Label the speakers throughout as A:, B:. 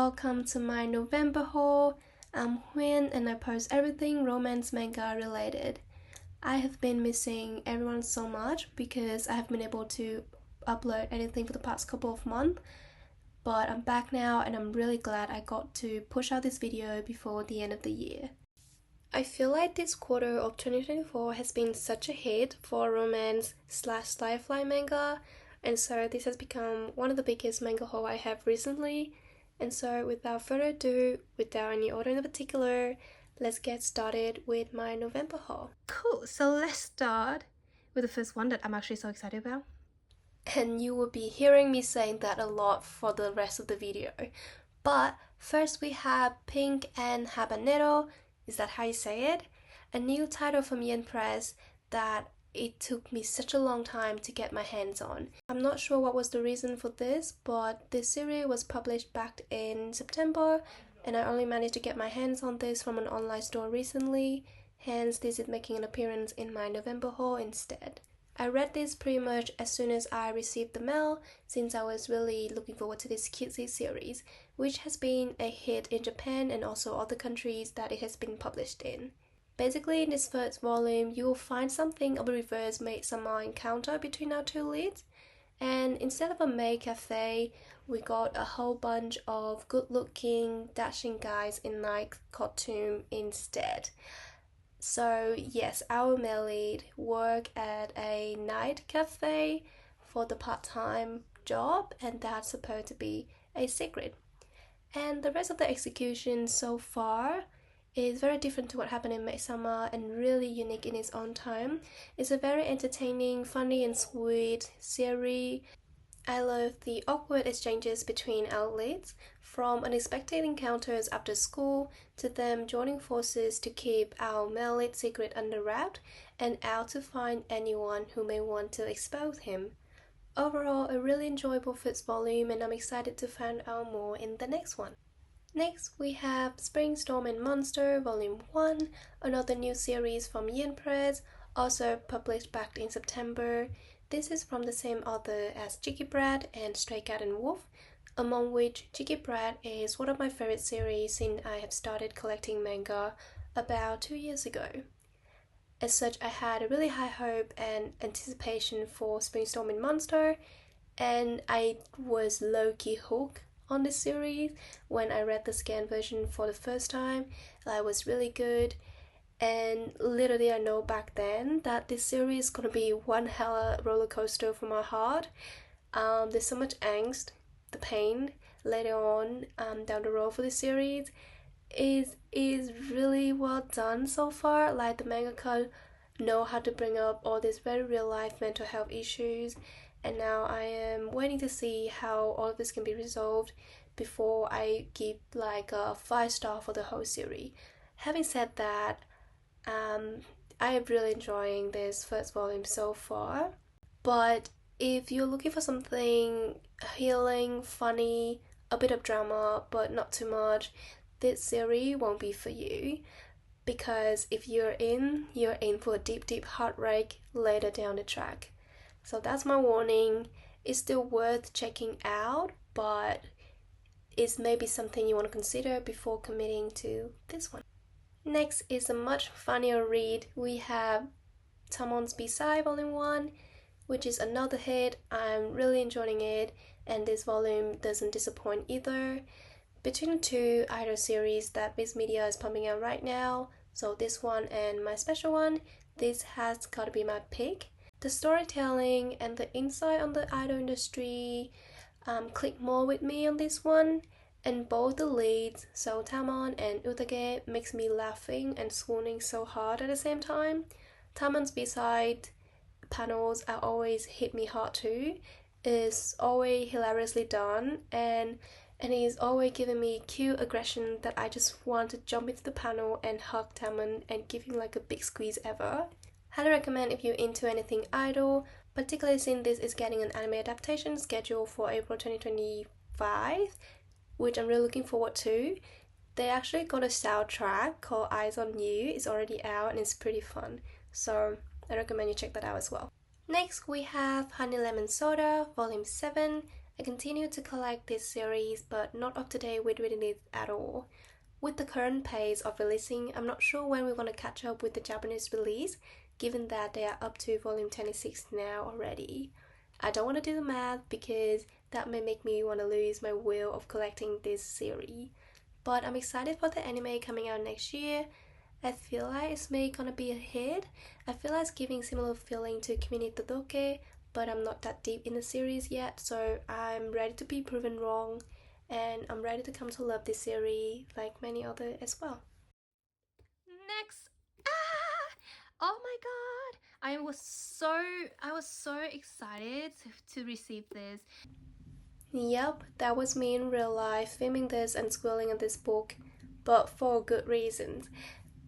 A: welcome to my November haul. I'm Hwin and I post everything romance manga related. I have been missing everyone so much because I haven't been able to upload anything for the past couple of months, but I'm back now and I'm really glad I got to push out this video before the end of the year. I feel like this quarter of 2024 has been such a hit for romance/sci-fi manga, and so this has become one of the biggest manga haul I have recently. And so without further ado, without any order in particular, let's get started with my November haul. Cool, so let's start with the first one that I'm actually so excited about. And you will be hearing me saying that a lot for the rest of the video. But first we have Pink and Habanero, is that how you say it? A new title from Yen Press that it took me such a long time to get my hands on. I'm not sure what was the reason for this, but this series was published back in September and I only managed to get my hands on this from an online store recently, hence this is making an appearance in my November haul instead. I read this pretty much as soon as I received the mail, since I was really looking forward to this cutesy series, which has been a hit in Japan and also other countries that it has been published in. Basically, in this first volume, you will find something of a reverse maid summer encounter between our two leads, and instead of a maid cafe, we got a whole bunch of good-looking, dashing guys in night costume instead. So yes, our male lead work at a night cafe for the part-time job, and that's supposed to be a secret. And the rest of the execution so far is very different to what happened in Maid Summer and really unique in its own time. It's a very entertaining, funny and sweet series. I love the awkward exchanges between our leads, from unexpected encounters after school to them joining forces to keep our male lead secret under wraps and out to find anyone who may want to expose him. Overall, a really enjoyable first volume and I'm excited to find out more in the next one. Next, we have Spring Storm and Monster Volume 1, another new series from Yen Press, also published back in September. This is from the same author as Cheeky Brat and Stray Cat and Wolf, among which Cheeky Brat is one of my favorite series since I have started collecting manga about 2 years ago. As such, I had a really high hope and anticipation for Spring Storm and Monster, and I was low-key hooked on this series when I read the scanned version for the first time. It was really good, and little did I know back then that this series is gonna be one hella roller coaster for my heart. There's so much angst, the pain later on down the road for this series is really well done so far. Like the mangaka know how to bring up all these very real life mental health issues, and now I am waiting to see how all of this can be resolved before I give like a 5-star for the whole series. Having said that, I am really enjoying this first volume so far, but if you're looking for something healing, funny, a bit of drama but not too much, this series won't be for you, because if you're in for a deep heartbreak later down the track. So that's my warning. It's still worth checking out, but it's maybe something you want to consider before committing to this one. Next is a much funnier read. We have Tamon's B-Side Volume 1, which is another hit. I'm really enjoying it, and this volume doesn't disappoint either. Between the two idol series that Viz Media is pumping out right now, so this one and my special one, this has got to be my pick. The storytelling and the insight on the idol industry click more with me on this one, and both the leads, so Tamon and Utage, makes me laughing and swooning so hard at the same time. Tamon's B-side panels are always hit me hard too. It's always hilariously done, and he's always giving me cute aggression that I just want to jump into the panel and hug Tamon and give him like a big squeeze ever. Highly recommend if you're into anything idol, particularly since this is getting an anime adaptation scheduled for April 2025, which I'm really looking forward to. They actually got a soundtrack called Eyes on You. It's already out and it's pretty fun, so I recommend you check that out as well. Next we have Honey Lemon Soda Volume 7, I continue to collect this series but not up to date with reading it at all. With the current pace of releasing, I'm not sure when we're going to catch up with the Japanese release, given that they are up to volume 26 now already. I don't want to do the math because that may make me want to lose my will of collecting this series. But I'm excited for the anime coming out next year. I feel like it's maybe gonna be a hit. I feel like it's giving similar feeling to Kimi Todoke, but I'm not that deep in the series yet, so I'm ready to be proven wrong, and I'm ready to come to love this series like many other as well.
B: Next, oh my god! I was so excited to receive this.
A: Yep, that was me in real life filming this and squealing at this book, but for good reasons.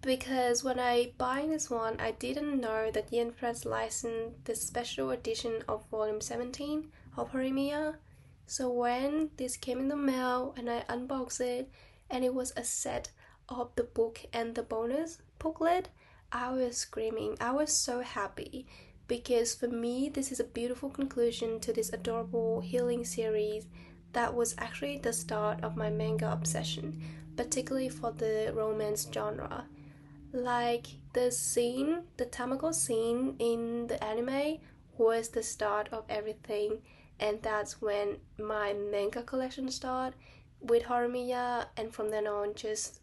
A: Because when I buy this one, I didn't know that Yen Press licensed the special edition of volume 17 of Horimiya. So when this came in the mail and I unboxed it, and it was a set of the book and the bonus booklet, I was screaming. I was so happy because for me, this is a beautiful conclusion to this adorable healing series that was actually the start of my manga obsession, particularly for the romance genre. Like the Tamago scene in the anime was the start of everything, and that's when my manga collection started with Horimiya, and from then on, just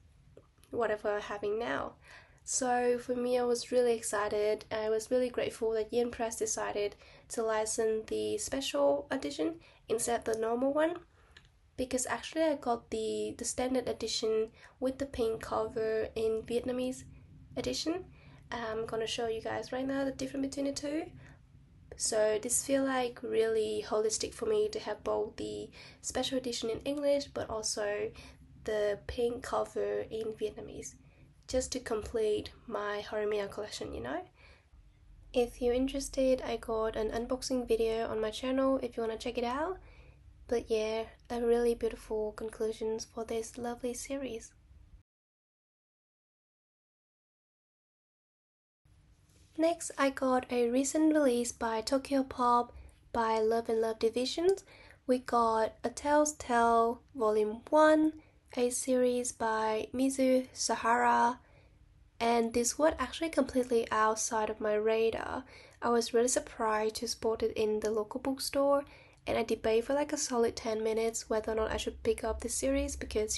A: whatever I'm having now. So for me, I was really excited. I was really grateful that Yen Press decided to license the special edition instead of the normal one, because actually I got the standard edition with the pink cover in Vietnamese edition. I'm gonna show you guys right now the difference between the two. So this feel like really holistic for me to have both the special edition in English but also the pink cover in Vietnamese, just to complete my Horimiya collection. If you're interested, I got an unboxing video on my channel if you wanna check it out. But yeah, a really beautiful conclusions for this lovely series. Next, I got a recent release by Tokyo Pop by Love and Love Divisions. We got A Tale's Tale Volume 1, a series by Mizu Sahara, and this was actually completely outside of my radar. I was really surprised to spot it in the local bookstore, and I debated for like a solid 10 minutes whether or not I should pick up this series because,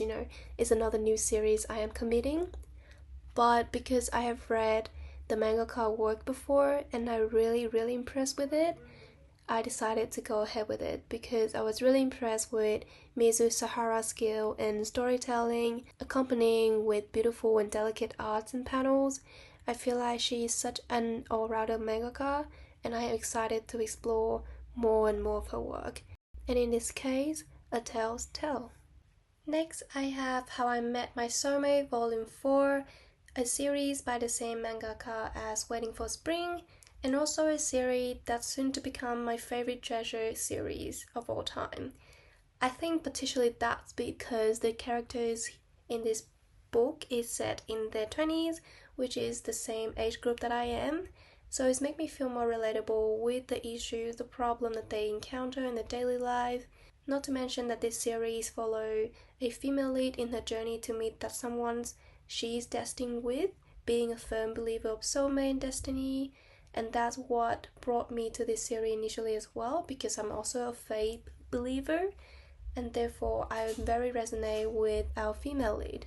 A: it's another new series I am committing. But because I have read the mangaka work before and I really impressed with it, I decided to go ahead with it because I was really impressed with Mizu Sahara's skill in storytelling, accompanying with beautiful and delicate arts and panels. I feel like she is such an all-rounder mangaka, and I am excited to explore more and more of her work. And in this case, A Tale's Tale. Next, I have How I Met My Soulmate Volume 4, a series by the same mangaka as Waiting for Spring, and also a series that's soon to become my favorite treasure series of all time. I think particularly that's because the characters in this book is set in their 20s, which is the same age group that I am. So it's made me feel more relatable with the issues, the problem that they encounter in their daily life. Not to mention that this series follow a female lead in her journey to meet that someone she is destined with, being a firm believer of soulmate and destiny. And that's what brought me to this series initially as well, because I'm also a faith believer, and therefore I very resonate with our female lead.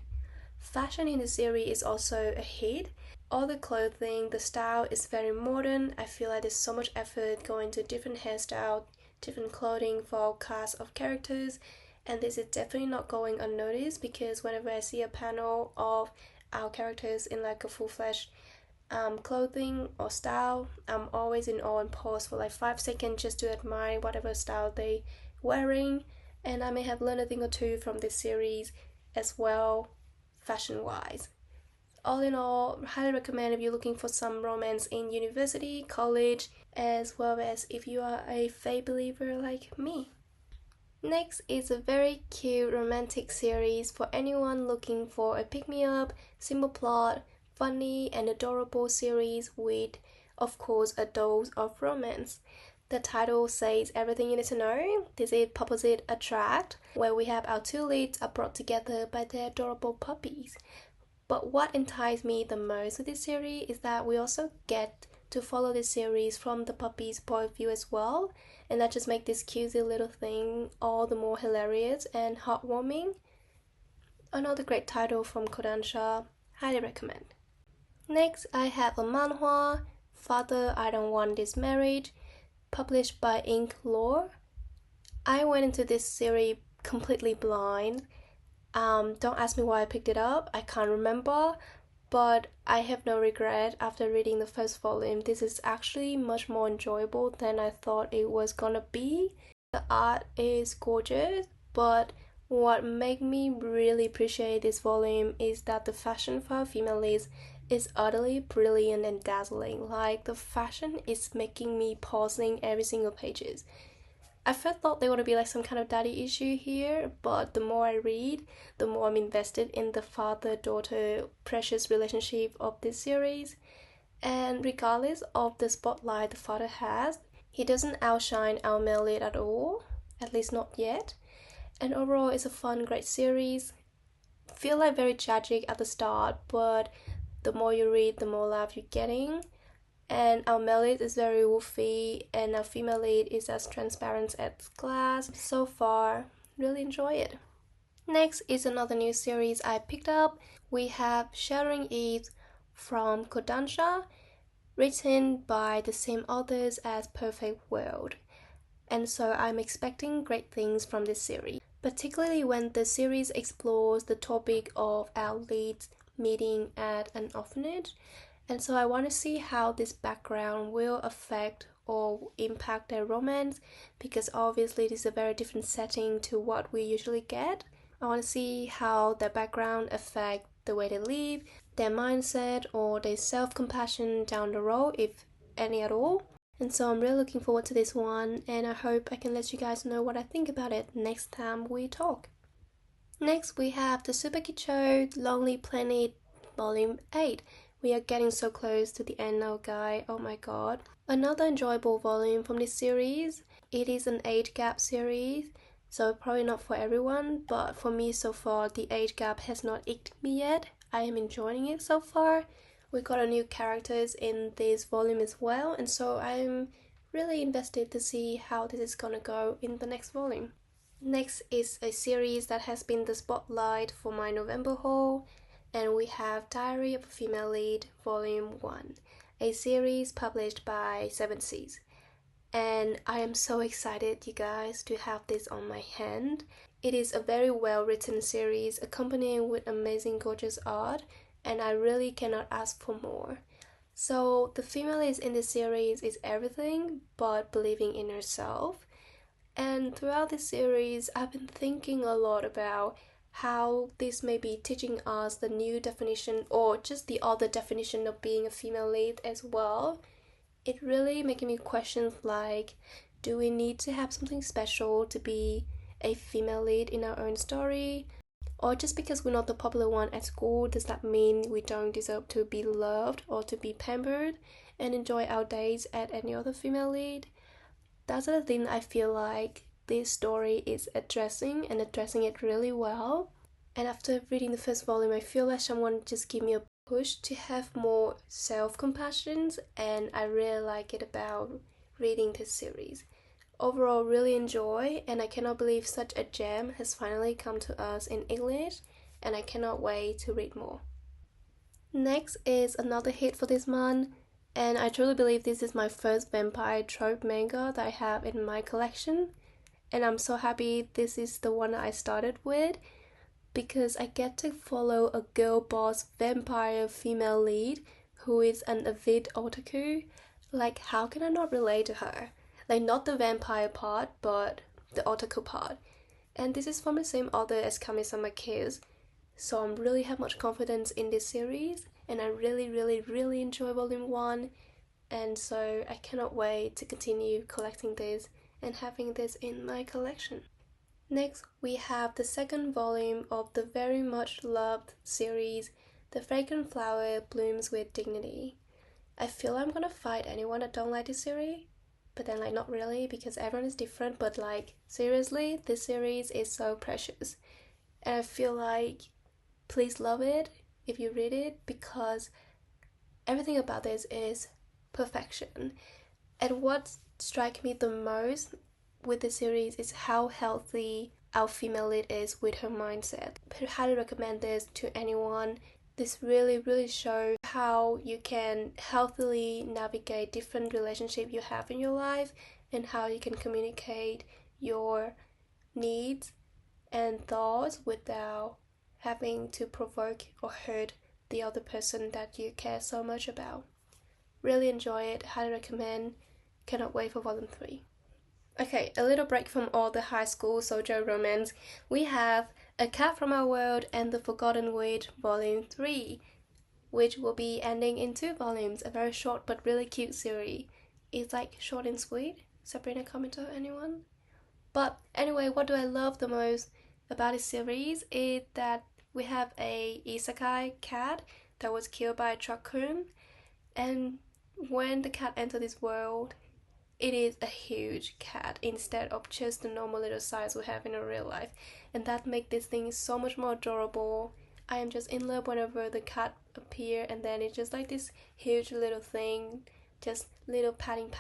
A: Fashion in the series is also a hit. All the clothing, the style is very modern. I feel like there's so much effort going to different hairstyles, different clothing for all cast of characters, and this is definitely not going unnoticed because whenever I see a panel of our characters in like a full-fledged clothing or style, I'm always in awe and pause for like 5 seconds just to admire whatever style they wearing, and I may have learned a thing or two from this series as well, fashion wise. All in all, highly recommend if you're looking for some romance in university, college, as well as if you are a faith believer like me. Next is a very cute romantic series for anyone looking for a pick-me-up, simple plot, funny and adorable series with, of course, a dose of romance. The title says everything you need to know. This is Pupposite Attract, where we have our two leads are brought together by their adorable puppies. But what enticed me the most with this series is that we also get to follow this series from the puppy's point of view as well, and that just makes this cutesy little thing all the more hilarious and heartwarming. Another great title from Kodansha, highly recommend. Next, I have a manhwa, Father, I Don't Want This Marriage, published by Ink Lore. I went into this series completely blind. Don't ask me why I picked it up, I can't remember, but I have no regret after reading the first volume. This is actually much more enjoyable than I thought it was gonna be. The art is gorgeous, but what made me really appreciate this volume is that the fashion for our female leads is utterly brilliant and dazzling. Like, the fashion is making me pausing every single pages. I first thought there would be like some kind of daddy issue here, but the more I read, the more I'm invested in the father-daughter precious relationship of this series. And regardless of the spotlight the father has, he doesn't outshine our male lead at all, at least not yet. And overall, it's a fun, great series. Feel like very tragic at the start, but the more you read, the more love you're getting. And our male lead is very woofy, and our female lead is as transparent as glass. So far, really enjoy it. Next is another new series I picked up. We have Shattering Eaves from Kodansha, written by the same authors as Perfect World. And so I'm expecting great things from this series, particularly when the series explores the topic of our leads meeting at an orphanage. And so I want to see how this background will affect or impact their romance, because obviously this is a very different setting to what we usually get. I want to see how their background affect the way they live, their mindset, or their self-compassion down the road, if any at all. And so I'm really looking forward to this one, and I hope I can let you guys know what I think about it next time we talk. Next, we have the tsubaki-chou Lonely Planet Volume 8. We are getting so close to the end now, guys. Oh my god. Another enjoyable volume from this series. It is an age gap series, so probably not for everyone, but for me so far, the age gap has not icked me yet. I am enjoying it so far. We got a new characters in this volume as well, and so I'm really invested to see how this is gonna go in the next volume. Next is a series that has been the spotlight for my November haul, and we have Diary of a Female Lead Volume 1, a series published by Seven Seas. And I am so excited, you guys, to have this on my hand. It is a very well written series accompanying with amazing gorgeous art, and I really cannot ask for more. So the female lead in this series is everything but believing in herself. And throughout this series, I've been thinking a lot about how this may be teaching us the new definition or just the other definition of being a female lead as well. It really making me question, like, do we need to have something special to be a female lead in our own story? Or just because we're not the popular one at school, does that mean we don't deserve to be loved or to be pampered and enjoy our days at any other female lead? That's the thing I feel like this story is addressing, and addressing it really well. And after reading the first volume, I feel like someone just gave me a push to have more self-compassion, and I really like it about reading this series. Overall, really enjoy, and I cannot believe such a gem has finally come to us in English, and I cannot wait to read more. Next is another hit for this month, and I truly believe this is my first vampire trope manga that I have in my collection, and I'm so happy this is the one I started with, because I get to follow a girl boss vampire female lead who is an avid otaku. Like, how can I not relate to her? Like, not the vampire part, but the otaku part. And this is from the same author as Kami-sama Kiss, so I'm really have much confidence in this series, and I really enjoy volume 1, and so I cannot wait to continue collecting this and having this in my collection. Next, we have the second volume of the very much loved series, The Fragrant Flower Blooms with Dignity. I feel I'm gonna fight anyone that don't like this series. but then like not really because everyone is different, but like seriously, this series is so precious. And I feel like please love it if you read it because everything about this is perfection. And what strikes me the most with the series is how healthy our female lead is with her mindset. I highly recommend this to anyone. This really shows how you can healthily navigate different relationships you have in your life and how you can communicate your needs and thoughts without having to provoke or hurt the other person that you care so much about. Really enjoy it, highly recommend. Cannot wait for volume 3. Okay, a little break from all the high school shoujo romance. We have A Cat from Our World and The Forgotten Witch volume 3, which will be ending in 2 volumes, a very short but really cute series. It's like short and sweet. Sabrina, commenter, anyone? But anyway, what do I love the most about this series is that we have a isekai cat that was killed by a raccoon, and when the cat entered this world, it is a huge cat instead of just the normal little size we have in a real life, and that makes this thing so much more adorable. I am just in love whenever the cat appear, and then it's just like this huge little thing, just little patting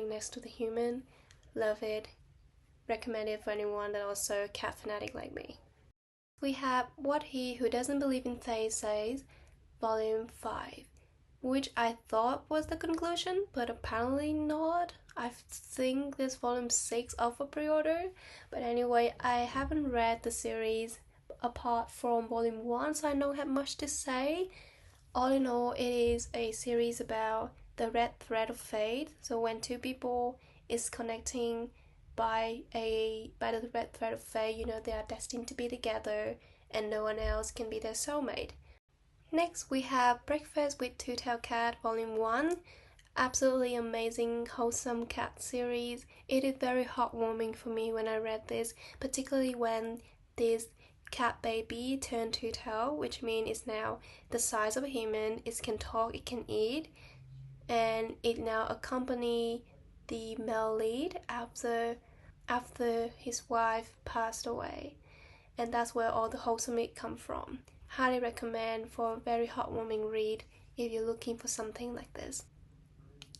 A: next to the human. Love it. Recommend it for anyone that also cat fanatic like me. We have What He Who Doesn't Believe in Faith Says, Volume 5, which I thought was the conclusion, but apparently not. I think this volume 6 up for pre-order, but anyway, I haven't read the series apart from volume 1, so I don't have much to say. All in all, it is a series about the red thread of fate. So when two people is connecting by the red thread of fate, you know they are destined to be together and no one else can be their soulmate. Next we have Breakfast with Two-Tailed Cat Volume 1. Absolutely amazing, wholesome cat series. It is very heartwarming for me when I read this, particularly when this cat baby turned two-tailed, which means it's now the size of a human, it can talk, it can eat, and it now accompany the male lead after his wife passed away. And that's where all the wholesome meat come from. Highly recommend for a very heartwarming read if you're looking for something like this.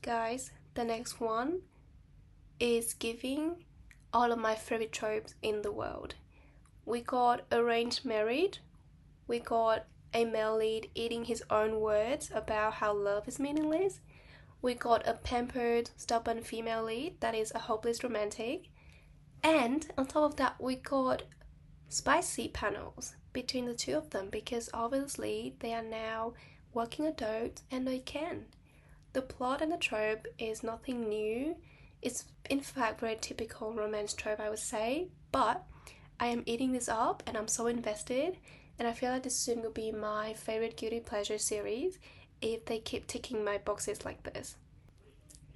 A: Guys, the next one is giving all of my favorite tropes in the world. We got arranged marriage, we got a male lead eating his own words about how love is meaningless, we got a pampered, stubborn female lead that is a hopeless romantic, and on top of that we got spicy panels between the two of them because obviously they are now working adults and they can. The plot and the trope is nothing new. It's in fact very typical romance trope, I would say, but I am eating this up and I'm so invested, and I feel like this soon will be my favorite guilty pleasure series if they keep ticking my boxes like this.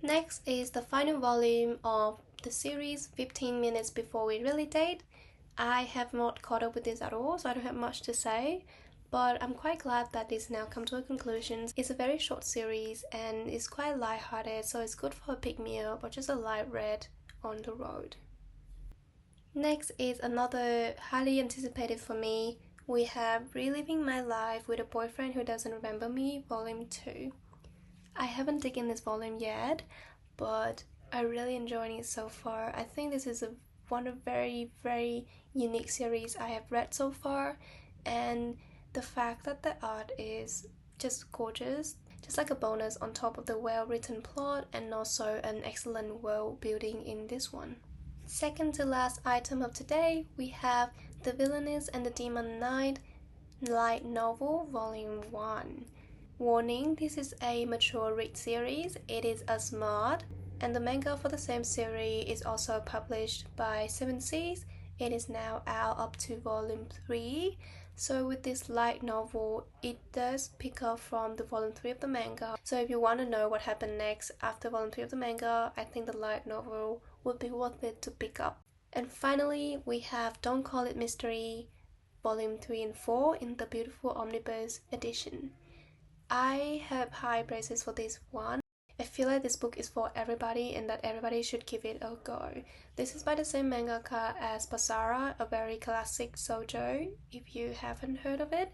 A: Next is the final volume of the series, 15 Minutes Before We Really Date. I have not caught up with this at all, so I don't have much to say, but I'm quite glad that this now come to a conclusion. It's a very short series and it's quite light-hearted, so it's good for a pick-me-up or just a light read on the road. Next is another highly anticipated for me. We have Reliving My Life with a Boyfriend Who Doesn't Remember Me, Volume 2. I haven't taken this volume yet, but I'm really enjoying it so far. I think this is one of very unique series I have read so far, and the fact that the art is just gorgeous, just like a bonus on top of the well-written plot and also an excellent world building in this one. Second to last item of today, we have The Villainess and the Demon Knight light novel volume 1. Warning, this is a mature read series, it is a smart, and the manga for the same series is also published by 7 Seas. It is now out up to volume 3. So with this light novel, it does pick up from the volume 3 of the manga. So if you want to know what happened next after volume 3 of the manga, I think the light novel would be worth it to pick up. And finally, we have Don't Call It Mystery, volume 3 and 4 in the beautiful omnibus edition. I have high praises for this one. I feel like this book is for everybody and that everybody should give it a go. This is by the same mangaka as Basara, a very classic shoujo, if you haven't heard of it.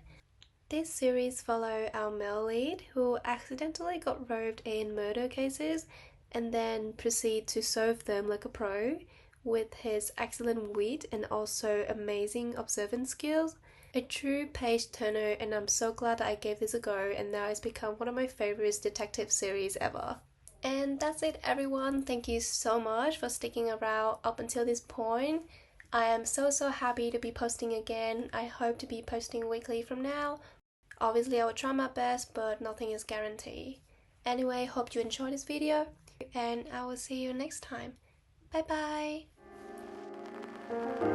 A: This series follow our male lead who accidentally got roped in murder cases and then proceed to solve them like a pro with his excellent wit and also amazing observant skills. A true page turner, and I'm so glad that I gave this a go, and now it's become one of my favorite detective series ever. And that's it, everyone. Thank you so much for sticking around up until this point. I am so happy to be posting again. I hope to be posting weekly from now. Obviously, I will try my best, but nothing is guaranteed. Anyway, hope you enjoyed this video, and I will see you next time. Bye bye!